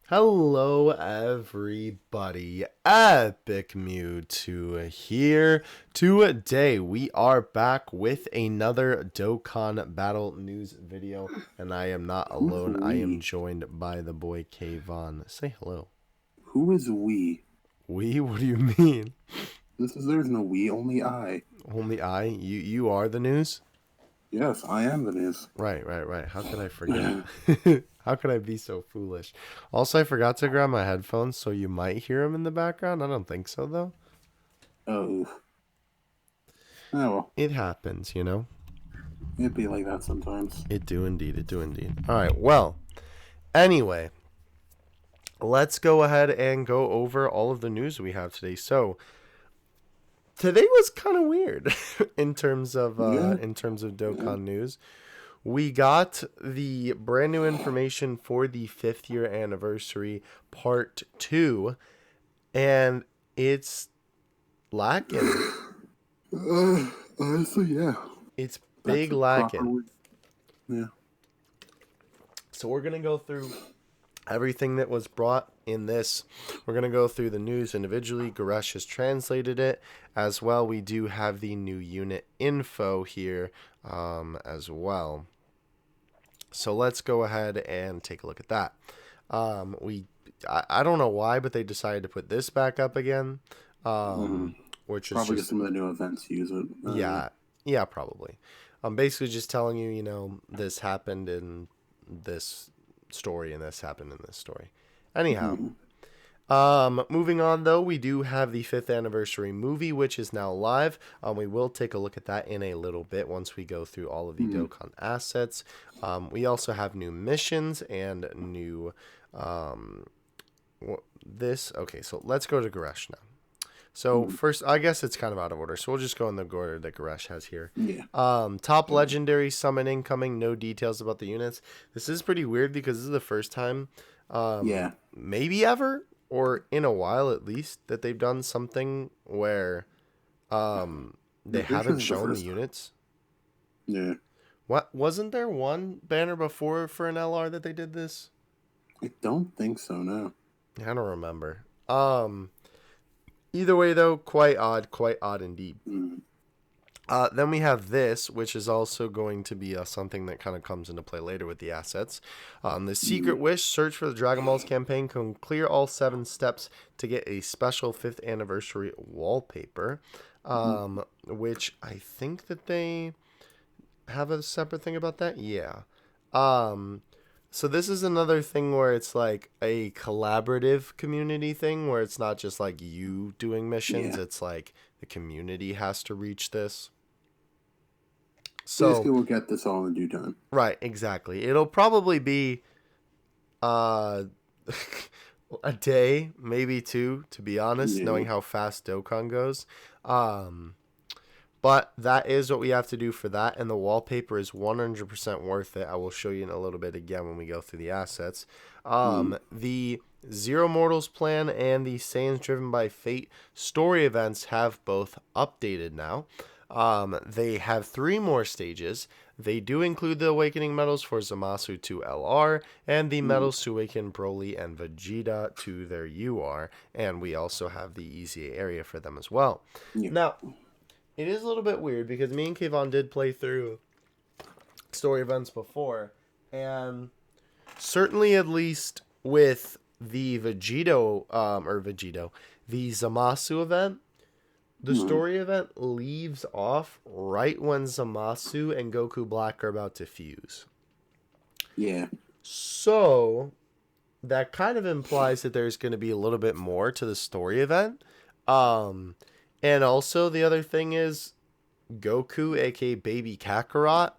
Hello everybody, Epic Mewtwo here. Today we are back with another Dokkan Battle News video, and I am not Who's alone. I am we? joined by the boy Kayvon. Say hello. Who is we? We? What do you mean? There's no we, only I. Only I? You are the news? Yes, I am the news. Right. How could I forget? How could I be so foolish? Also, I forgot to grab my headphones, so you might hear them in the background. I don't think so, though. Oh. Oh well. It happens, you know? It'd be like that sometimes. It do indeed. It do indeed. All right. Well, anyway, let's go ahead and go over all of the news we have today. So, today was kind of weird Yeah. in terms of Yeah. Dokkan news. We got the brand new information for the 5th year anniversary part 2, and it's lacking. Honestly, yeah. It's That's big a proper lacking. word. Yeah. So we're going to go through everything that was brought in this. We're going to go through the news individually. Goresh has translated it as well. We do have the new unit info here as well. So let's go ahead and take a look at that. I don't know why, but they decided to put this back up again, which is Probably just because some of the new events use it. yeah, probably. I'm basically just telling you, this happened in this story and this happened in this story. Anyhow, moving on though, we do have the 5th anniversary movie, which is now live. We will take a look at that in a little bit once we go through all of the Dokkan assets. We also have new missions and new Okay, so let's go to Goresh now. So first, I guess it's kind of out of order, so we'll just go in the order that Goresh has here. Yeah. Top legendary summon incoming. No details about the units. This is pretty weird because this is the first time, Yeah. maybe ever or in a while at least, that they've done something where they I'm pretty sure haven't this is the shown the first time. units. Yeah. What, wasn't there one banner before for an LR that they did this? I don't think so, no. I don't remember. Either way though, quite odd indeed. Mm. Then we have this, which is also going to be something that kind of comes into play later with the assets. The Secret Wish, search for the Dragon Balls campaign, can clear all 7 steps to get a special 5th anniversary wallpaper, which I think that they have a separate thing about that. Yeah. So this is another thing where it's like a collaborative community thing where it's not just like you doing missions, Yeah. it's like the community has to reach this. Basically, So, we'll get this all in due time. right, exactly. It'll probably be uh a day, maybe 2, to be honest, Yeah. knowing how fast Dokkan goes. But that is what we have to do for that, and the wallpaper is 100% worth it. I will show you in a little bit again when we go through the assets. The Zero Mortals plan and the Saiyans Driven by Fate story events have both updated now. They have 3 more stages. They do include the Awakening medals for Zamasu to LR and the medals to awaken Broly and Vegeta to their UR. And we also have the EZA area for them as well. Yeah. Now, it is a little bit weird because me and Kayvon did play through story events before, and certainly at least with the the Zamasu event, the story event leaves off right when Zamasu and Goku Black are about to fuse. Yeah. So that kind of implies that there's going to be a little bit more to the story event. And also the other thing is Goku, aka Baby Kakarot,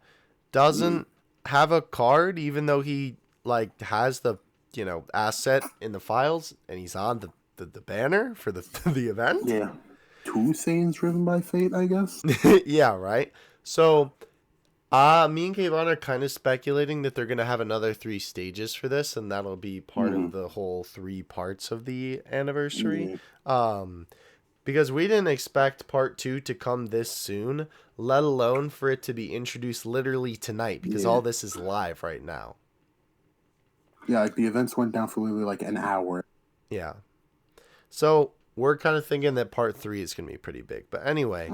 doesn't have a card, even though he like has the asset in the files, and he's on the banner for the the event. Yeah. Two Saiyans driven by fate, I guess. Yeah, right. So, me and Kayvon are kind of speculating that they're gonna have another 3 stages for this, and that'll be part of the whole 3 parts of the anniversary. Yeah. Because we didn't expect part 2 to come this soon, let alone for it to be introduced literally tonight, because Yeah. all this is live right now. Yeah, like the events went down for literally like an hour. Yeah. So we're kind of thinking that part 3 is going to be pretty big. But anyway,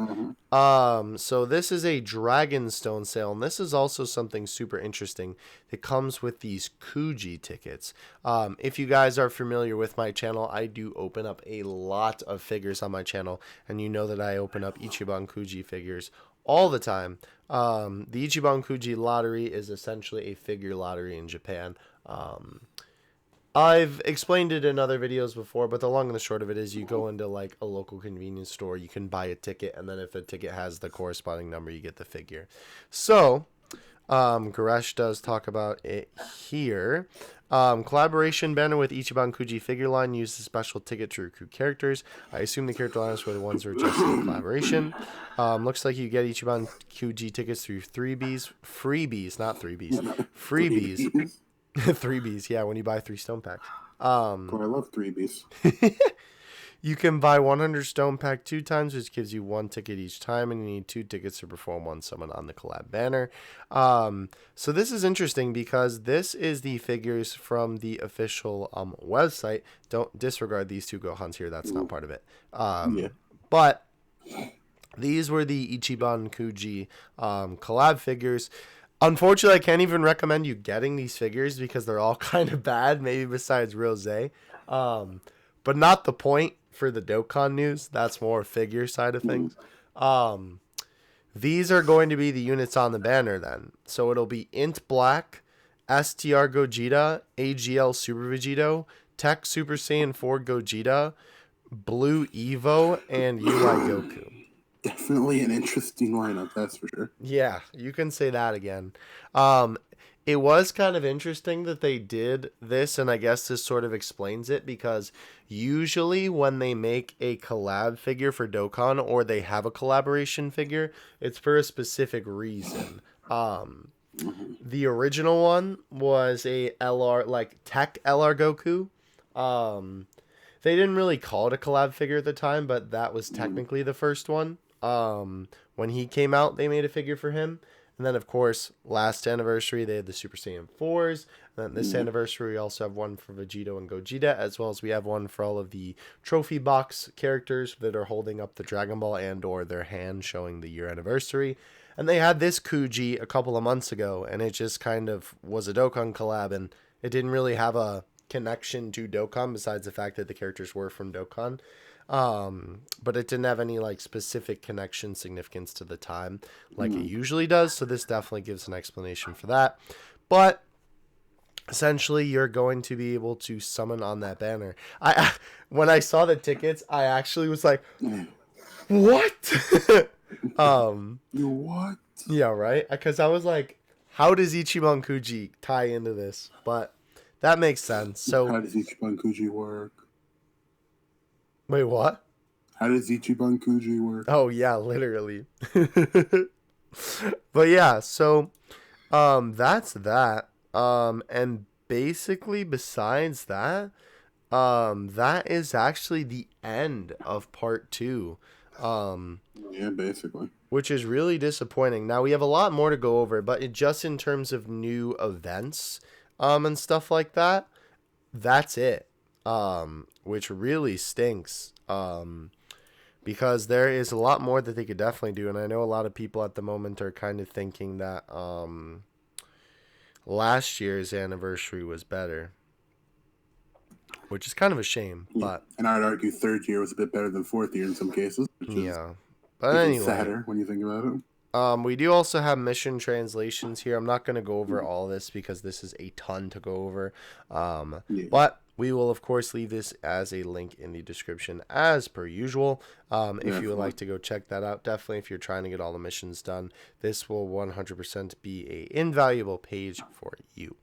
so this is a Dragonstone sale, and this is also something super interesting that comes with these Kuji tickets. If you guys are familiar with my channel, I do open up a lot of figures on my channel, and you know that I open up Ichiban Kuji figures all the time. The Ichiban Kuji lottery is essentially a figure lottery in Japan. I've explained it in other videos before, but the long and the short of it is you go into like a local convenience store, you can buy a ticket, and then if the ticket has the corresponding number, you get the figure. So, Goresh does talk about it here. Collaboration banner with Ichiban Kuji figure line uses special ticket to recruit characters. I assume the character lines were the ones that were just in collaboration. Looks like you get Ichiban Kuji tickets through freebies, not 3Bs, freebies. 3Bs, yeah, when you buy 3 stone packs. But I love 3Bs. You can buy 100 stone pack 2 times, which gives you 1 ticket each time, and you need 2 tickets to perform 1 summon on the collab banner. So this is interesting because this is the figures from the official website. Don't disregard these 2 Gohans here. That's not part of it. But these were the Ichiban Kuji collab figures. Unfortunately, I can't even recommend you getting these figures because they're all kind of bad, maybe besides Rose. But not the point for the Dokkan news. That's more figure side of things. These are going to be the units on the banner then. So it'll be Int Black, STR Gogeta, AGL Super Vegito, Tech Super Saiyan 4 Gogeta, Blue Evo, and UI Goku. Definitely an interesting lineup, that's for sure. Yeah, you can say that again. It was kind of interesting that they did this, and I guess this sort of explains it, because usually when they make a collab figure for Dokkan or they have a collaboration figure, it's for a specific reason. The original one was a LR, like Tech LR Goku. They didn't really call it a collab figure at the time, but that was technically the first one. When he came out, they made a figure for him. And then, of course, last anniversary, they had the Super Saiyan 4s. And then this anniversary, we also have one for Vegito and Gogeta, as well as we have one for all of the trophy box characters that are holding up the Dragon Ball and or their hand showing the year anniversary. And they had this Kuji a couple of months ago, and it just kind of was a Dokkan collab, and it didn't really have a connection to Dokkan besides the fact that the characters were from Dokkan. But it didn't have any like specific connection significance to the time like it usually does. So this definitely gives an explanation for that. But essentially, you're going to be able to summon on that banner. When I saw the tickets, I actually was like, what? You what? Yeah, right? Because I was like, how does Ichiban Kuji tie into this? But that makes sense. So how does Ichiban Kuji work? Wait, what? How does Ichiban Kuji work? Oh, yeah, literally. But yeah, so that's that. And basically besides that, that is actually the end of part 2. Yeah, basically. Which is really disappointing. Now we have a lot more to go over, but just in terms of new events and stuff like that, that's it. Which really stinks. Because there is a lot more that they could definitely do, and I know a lot of people at the moment are kind of thinking that last year's anniversary was better, which is kind of a shame. Yeah. But and I'd argue third year was a bit better than fourth year in some cases. Which yeah, is but anyway, sadder when you think about it. We do also have mission translations here. I'm not going to go over all this because this is a ton to go over. But we will, of course, leave this as a link in the description as per usual. If you would like to go check that out, definitely if you're trying to get all the missions done, this will 100% be a invaluable page for you.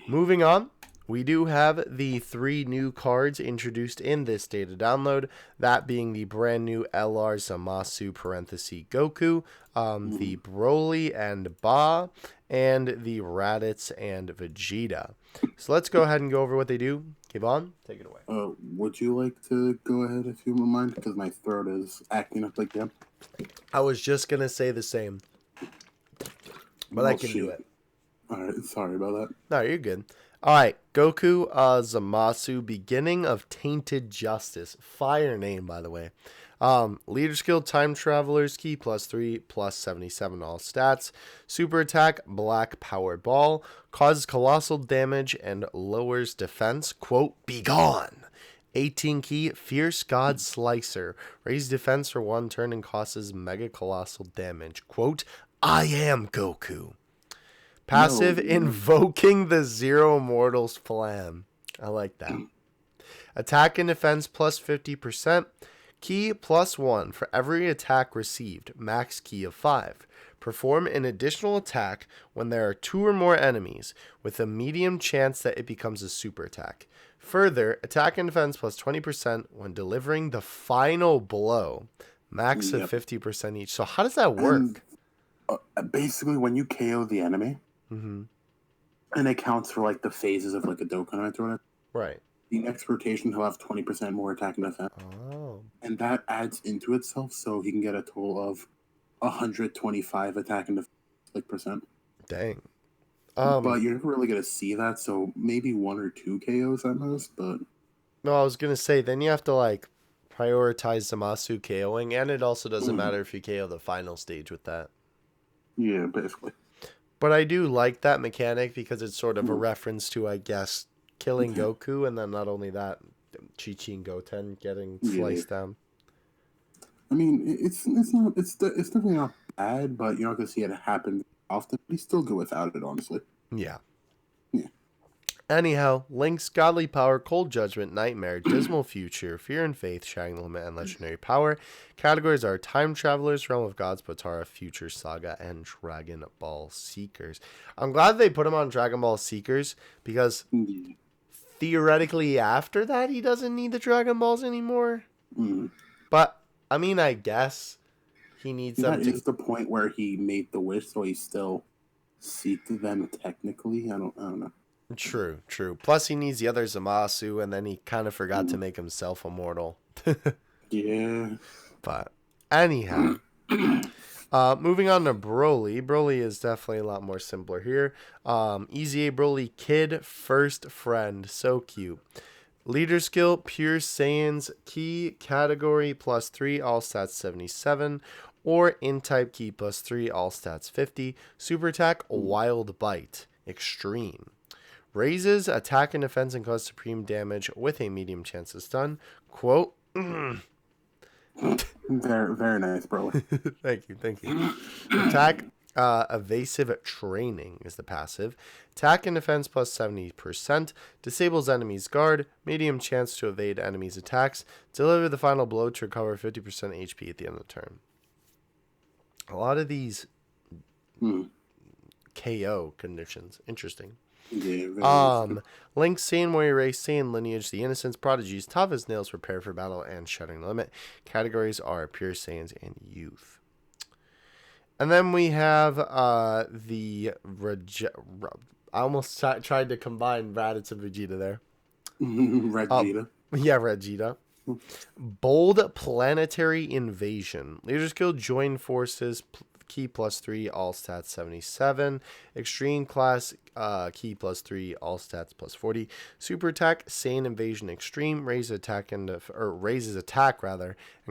Moving on. We do have the 3 new cards introduced in this data download, that being the brand new LR Zamasu Goku, the Broli and Ba, and the Raditz and Vegeta. So let's go ahead and go over what they do. Kevon, take it away. Would you like to go ahead if you don't mind? Because my throat is acting up like that. I was just going to say the same, but I can do it. All right, sorry about that. No, you're good. All right, Goku Zamasu, beginning of Tainted Justice. Fire name, by the way. Leader skill, Time Traveler's Key, +3, +77 all stats. Super attack, Black Power Ball. Causes colossal damage and lowers defense. Quote, be gone. 18 key, Fierce God Slicer. Raise defense for 1 turn and causes mega colossal damage. Quote, I am Goku. Passive, No, invoking the Zero Mortals plan. I like that. Attack and defense plus 50%. Key +1 for every attack received. Max key of 5. Perform an additional attack when there are 2 or more enemies, with a medium chance that it becomes a super attack. Further, attack and defense plus 20% when delivering the final blow. Max of 50% each. So how does that work? basically, when you KO the enemy, Mm-hmm. and it counts for like the phases of like a Dokkan or whatever, Right. the next rotation he'll have 20% more attack and defense, Oh. and that adds into itself, so he can get a total of 125 attack and defense like percent. Dang. But you're never really gonna see that, so maybe 1 or 2 KOs at most. But No, I was gonna say then you have to like prioritize Zamasu KOing, and it also doesn't matter if you KO the final stage with that. yeah, basically. But I do like that mechanic because it's sort of a reference to, I guess, killing Goku, and then not only that, Chi-Chi and Goten getting sliced down. I mean, it's definitely not bad, but you're not gonna see it happen often. He's still good without it, honestly. Yeah. Yeah. Anyhow, Link's Godly Power, Cold Judgment, Nightmare, Dismal Future, Fear and Faith, Shattering the Limit, and Legendary Power. Categories are Time Travelers, Realm of Gods, Potara, Future Saga, and Dragon Ball Seekers. I'm glad they put him on Dragon Ball Seekers because theoretically after that he doesn't need the Dragon Balls anymore. But, I mean, I guess he needs them to... That is the point where he made the wish, so he still seeked them technically. I don't know. True. Plus, he needs the other Zamasu, and then he kind of forgot to make himself immortal. Yeah. But anyhow, moving on to Broly. Broly is definitely a lot more simpler here. Easy A Broly Kid, first friend. So cute. Leader skill, Pure Saiyans. Key category +3, all stats 77. Or in type key +3, all stats 50. Super attack, Wild Bite. Extreme. Raises attack and defense and cause supreme damage with a medium chance of stun. Quote. Very, very nice, Broli. Thank you. Attack, evasive training is the passive. Attack and defense plus 70%. Disables enemy's guard. Medium chance to evade enemy's attacks. Deliver the final blow to recover 50% HP at the end of the turn. A lot of these KO conditions. Interesting. Yeah, Link, Saiyan Warrior Race, Saiyan Lineage, The Innocents, Prodigies, Tough as Nails, Prepare for Battle, and Shattering the Limit. Categories are Pure Saiyans and Youth. And then we have the I almost tried to combine Raditz and Vegeta there. Vegeta. Yeah, Vegeta. Bold Planetary Invasion. Leader skill, Join Forces, key +3, all stats 77. Extreme class, key +3, all stats +40. Super attack, Saiyan Invasion Extreme, raises attack and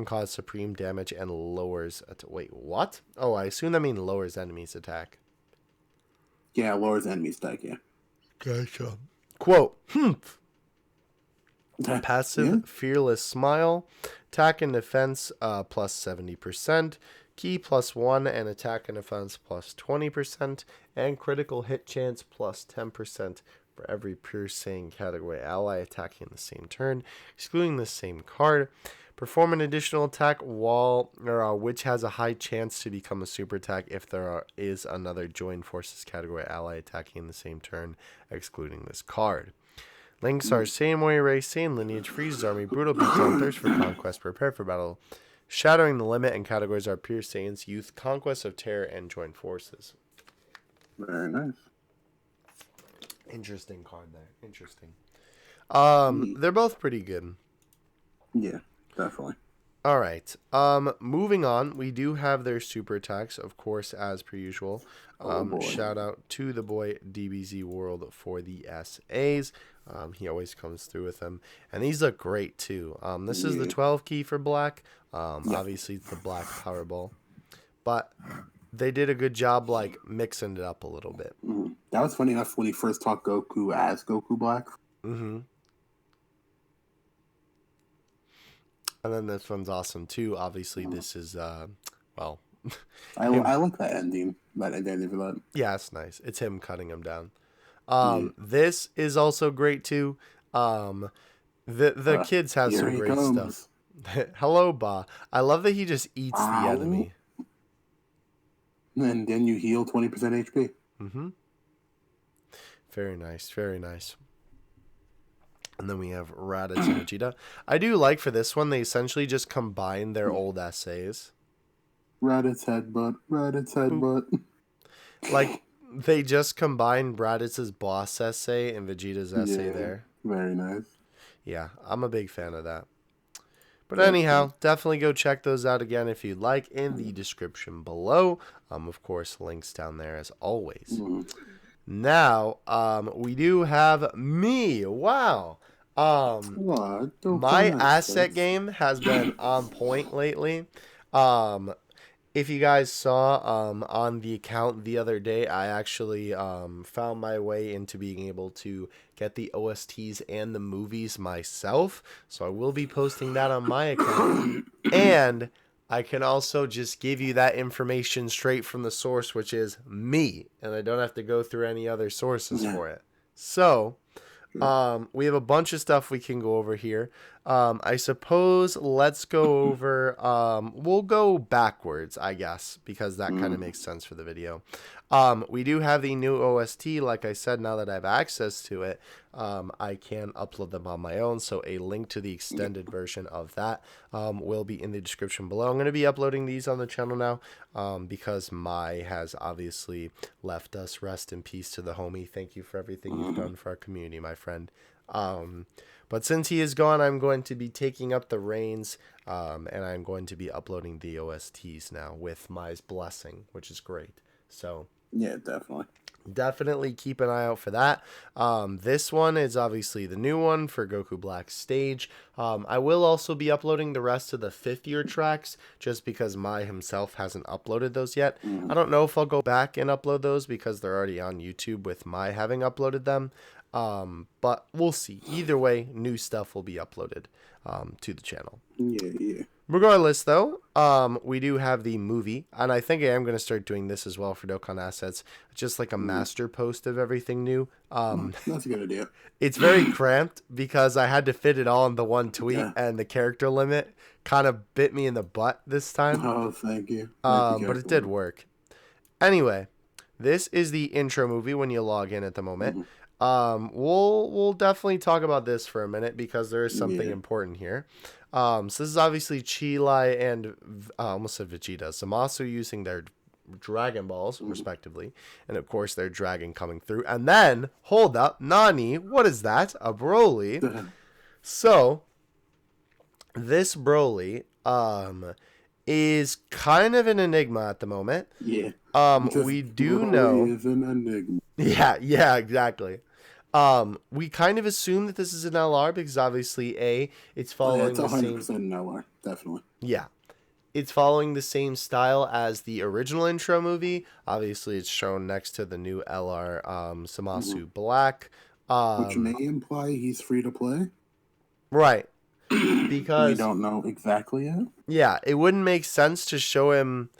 cause supreme damage and lowers. Wait, what? Oh, I assume that means lowers enemy's attack. Yeah, lowers enemy's attack. Yeah. Gotcha. Quote. Passive, Fearless Smile, attack and defense +70%. Key +1 and attack and defense +20%, and critical hit chance +10% for every Pure Saiyan category ally attacking in the same turn, excluding the same card. Perform an additional attack which has a high chance to become a super attack if there is another Join Forces category ally attacking in the same turn, excluding this card. Links are Saiyan Warrior Race, Saiyan Lineage, Frieza's Army, Brutal Beatdown, Thirst for Conquest, Prepare for Battle, Shattering the Limit, and categories are Pure Saiyans, Youth, Conquest of Terror, and Joint Forces. Very nice. Interesting card there. Interesting. They're both pretty good. Yeah, definitely. All right. Moving on, we do have their super attacks, of course, as per usual. Oh boy. Shout out to the boy DBZ World for the SAs. He always comes through with them, and these look great too. This is the 12 key for black. Obviously, it's the black Powerball, but they did a good job like mixing it up a little bit. That was funny enough when he first taught Goku as Goku Black. Mm-hmm. And then this one's awesome too. Obviously, this is well. I like that ending. That ending for that. Yeah, it's nice. It's him cutting him down. This is also great too. The kids have some great stuff. Hello, Ba. I love that he just eats the enemy. And then you heal 20% HP. Mm-hmm. Very nice. Very nice. And then we have Raditz and Vegeta. I do like for this one, they essentially just combine their old essays. Raditz headbutt. Raditz headbutt. Like, they just combined Raditz's boss essay and Vegeta's essay there. Very nice. Yeah, I'm a big fan of that. But anyhow, definitely go check those out again if you'd like in the description below. Of course, links down there as always. Now, we do have me. Wow. My asset game has been on point lately. If you guys saw on the account the other day, I actually found my way into being able to get the OSTs and the movies myself. So I will be posting that on my account. And I can also just give you that information straight from the source, which is me. And I don't have to go through any other sources for it. So we have a bunch of stuff we can go over here. I suppose let's go over, we'll go backwards, I guess, because that kind of makes sense for the video. We do have the new OST. Like I said, now that I have access to it, I can upload them on my own. So a link to the extended version of that will be in the description below. I'm going to be uploading these on the channel now because Mai has obviously left us. Rest in peace to the homie. Thank you for everything you've done for our community, my friend. But since he is gone, I'm going to be taking up the reins, and I'm going to be uploading the OSTs now with Mai's blessing, which is great. So yeah, definitely keep an eye out for that. This one is obviously the new one for Goku Black stage. I will also be uploading the rest of the 5th year tracks just because Mai himself hasn't uploaded those yet. I don't know if I'll go back and upload those because they're already on YouTube with Mai having uploaded them. But we'll see. Either way, new stuff will be uploaded to the channel. Yeah. Regardless, though, we do have the movie, and I think I am going to start doing this as well for Dokkan Assets, just like a master post of everything new. That's a good idea. It's very cramped because I had to fit it all in the one tweet, and the character limit kind of bit me in the butt this time. Oh, thank you. But it did work. Anyway, this is the intro movie when you log in at the moment. We'll definitely talk about this for a minute because there is something important here. So this is obviously CHEELAI and almost said Vegeta, Zamasu using their Dragon Balls respectively, and of course their dragon coming through. And then hold up, Nani, what is that? A Broli. So this Broli is kind of an enigma at the moment. Yeah. We do know. Is an enigma. Yeah, exactly. We kind of assume that this is an LR because obviously it's following it's 100% the same. LR, definitely. Yeah, it's following the same style as the original intro movie. Obviously, it's shown next to the new LR Zamasu Black, which may imply he's free to play. Right. Because we don't know exactly yet. Yeah, it wouldn't make sense to show him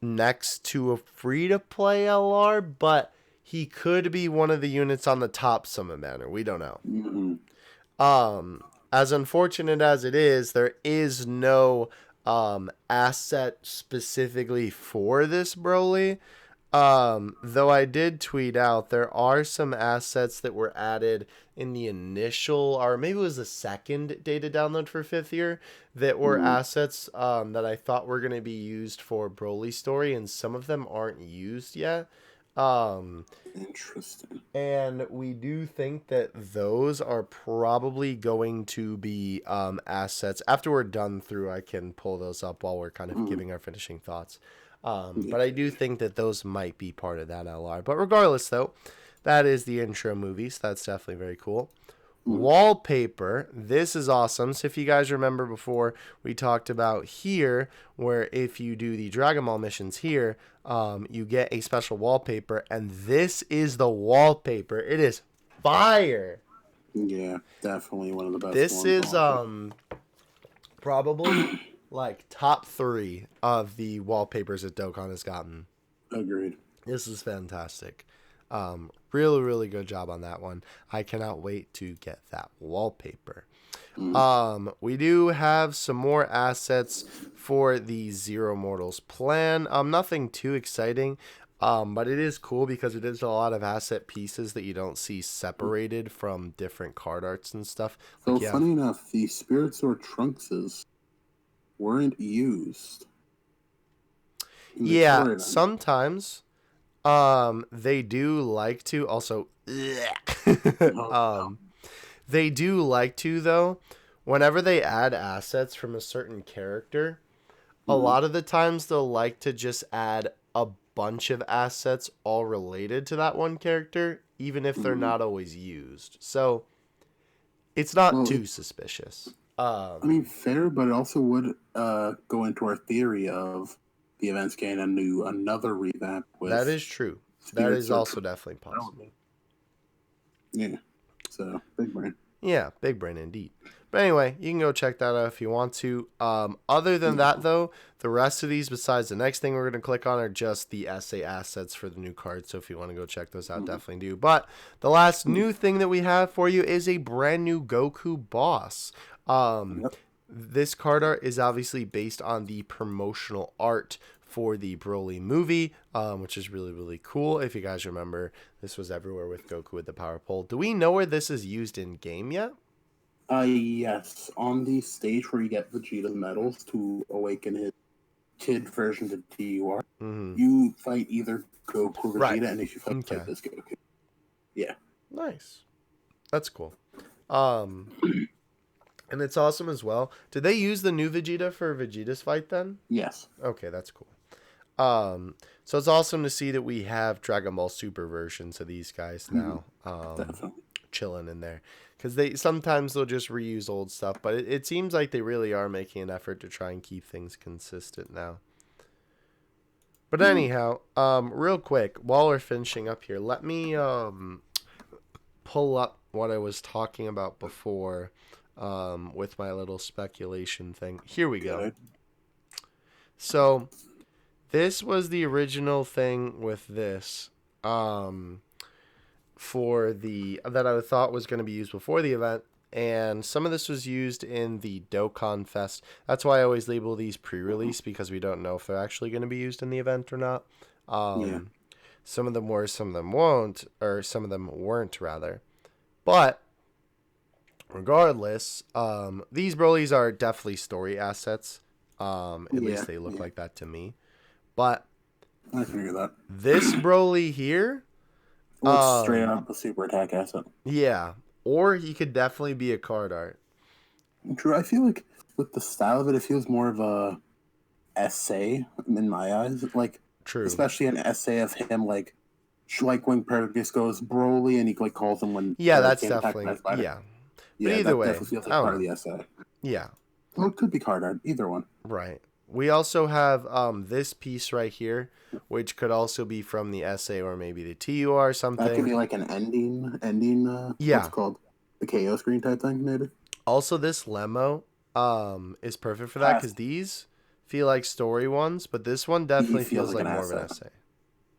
next to a free to play LR, but he could be one of the units on the top summon banner. We don't know. As unfortunate as it is, there is no asset specifically for this Broly. Though I did tweet out there are some assets that were added in the initial, or maybe it was the second data download for 5th year, that were assets that I thought were going to be used for Broly story, and some of them aren't used yet. Interesting. And we do think that those are probably going to be assets. After we're done through, I can pull those up while we're kind of giving our finishing thoughts. Yeah. But I do think that those might be part of that LR. But regardless, though, that is the intro movie, so that's definitely very cool. Wallpaper. This is awesome. So if you guys remember before, we talked about here, where if you do the Dragon Ball missions here, you get a special wallpaper, and this is the wallpaper. It is fire. Yeah, definitely one of the best This ones. is Also. probably like top 3 of the wallpapers that Dokkan has gotten. Agreed. This is fantastic. Really, really good job on that one. I cannot wait to get that wallpaper. We do have some more assets for the Zero Mortals plan. Nothing too exciting. But it is cool because it is a lot of asset pieces that you don't see separated from different card arts and stuff. So Like, funny enough, the Spirit Sword Trunkses weren't used. In the yeah, storyline. sometimes they do like to also No. they do like to, though, whenever they add assets from a certain character, a lot of the times they'll like to just add a bunch of assets all related to that one character, even if they're not always used. So it's not Well, too suspicious. I mean, fair, but it also would go into our theory of the events getting another revamp with That is true. That Spirit is Sword also definitely possible. Yeah. So big brain. Yeah, big brain indeed. But anyway, you can go check that out if you want to. Other than that, though, the rest of these, besides the next thing we're going to click on, are just the essay assets for the new cards. So if you want to go check those out, definitely do. But the last new thing that we have for you is a brand new Goku Boss. This card art is obviously based on the promotional art for the Broli movie, which is really, really cool. If you guys remember, this was everywhere with Goku with the power pole. Do we know where this is used in game yet? Yes. On the stage where you get Vegeta's medals to awaken his kid version to DUR, you fight either Goku or Vegeta, Right. and if you fight this Goku. Yeah. Nice. That's cool. And it's awesome as well. Did they use the new Vegeta for Vegeta's fight then? Yes. Okay, that's cool. So it's awesome to see that we have Dragon Ball Super versions of these guys now. Definitely. Chilling in there, because they'll just reuse old stuff, but it seems like they really are making an effort to try and keep things consistent now. But anyhow, real quick, while we're finishing up here, let me pull up what I was talking about before with my little speculation thing. Here we go. So this was the original thing with this. For the that I thought was going to be used before the event, and some of this was used in the Dokkan Fest. That's why I always label these pre-release, because we don't know if they're actually going to be used in the event or not. Some of them were, some of them won't, or some of them weren't rather. But regardless, these Brolys are definitely story assets. At least they look like that to me. But I figured that. this Broly here, Well, it's straight up a super attack asset. yeah, or he could definitely be a card art. True. I feel like with the style of it, it feels more of a essay in my eyes. Like, True. Especially an essay of him, like when Perdiccas goes Broly, and he like calls him when. Yeah, that's definitely But either way, definitely feels like part of the essay. Yeah. Well, it could be card art. Either one. Right. We also have this piece right here, which could also be from the essay or maybe the TUR or something. That could be like an ending. What's it called? The KO screen type thing, maybe. Also, this LEMO is perfect for that, because these feel like story ones, but this one definitely feels like more of an essay.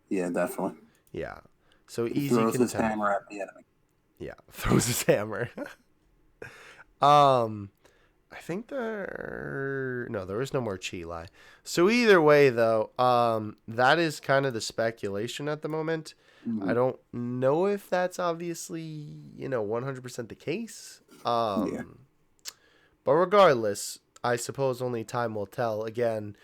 Yeah, definitely. Yeah. So he easy throws his contender. hammer at the enemy. Yeah, throws his hammer. I think there is no more CHEELAI. So either way, though, that is kind of the speculation at the moment. I don't know if that's obviously 100% the case. But regardless, I suppose only time will tell. Again,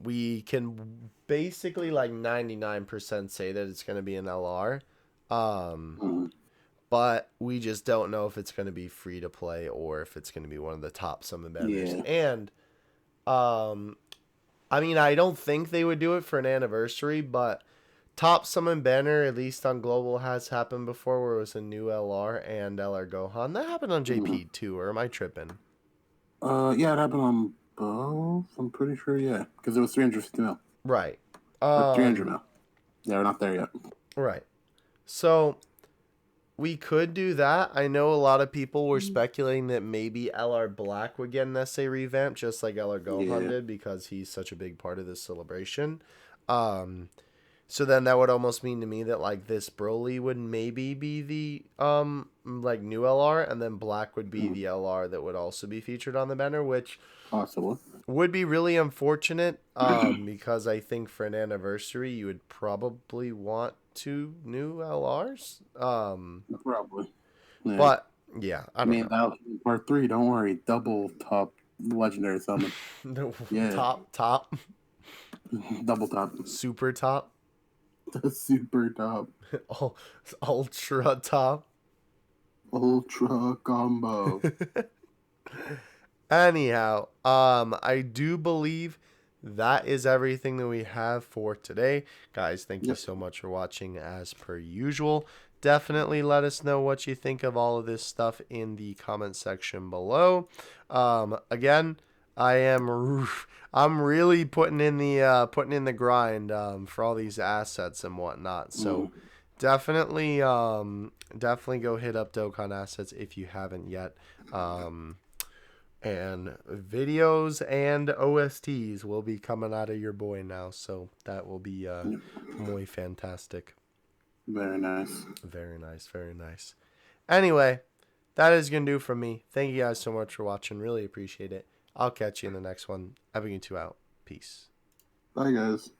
we can basically like 99% say that it's going to be an LR. But we just don't know if it's going to be free to play or if it's going to be one of the top summon banners. Yeah. And I mean, I don't think they would do it for an anniversary, but top summon banner, at least on global, has happened before, where it was a new LR and LR Gohan. That happened on JP too, or am I tripping? Yeah, it happened on both. I'm pretty sure, yeah, because it was 350 mil. Right. Or 300 mil. Yeah, we're not there yet. Right. So we could do that. I know a lot of people were speculating that maybe LR Black would get an SA revamp, just like LR Gohan did, because he's such a big part of this celebration. So then that would almost mean to me that like this Broli would maybe be the like new LR, and then Black would be the LR that would also be featured on the banner, which possible would be really unfortunate because I think for an anniversary you would probably want 2 new LRs. Probably. Yeah. But yeah, I mean that'll be part 3. Don't worry, double top legendary summon. Top. Double top. Super top. The super top. Ultra top. Ultra combo. Anyhow, I do believe that is everything that we have for today. Guys, thank you so much for watching as per usual. Definitely let us know what you think of all of this stuff in the comment section below. Again, I'm really putting in the grind for all these assets and whatnot. So definitely go hit up Dokkan Assets if you haven't yet. And videos and OSTs will be coming out of your boy now, so that will be muy fantastic. Very nice. Very nice, very nice. Anyway, that is going to do from me. Thank you guys so much for watching. Really appreciate it. I'll catch you in the next one. Having you two out. Peace. Bye, guys.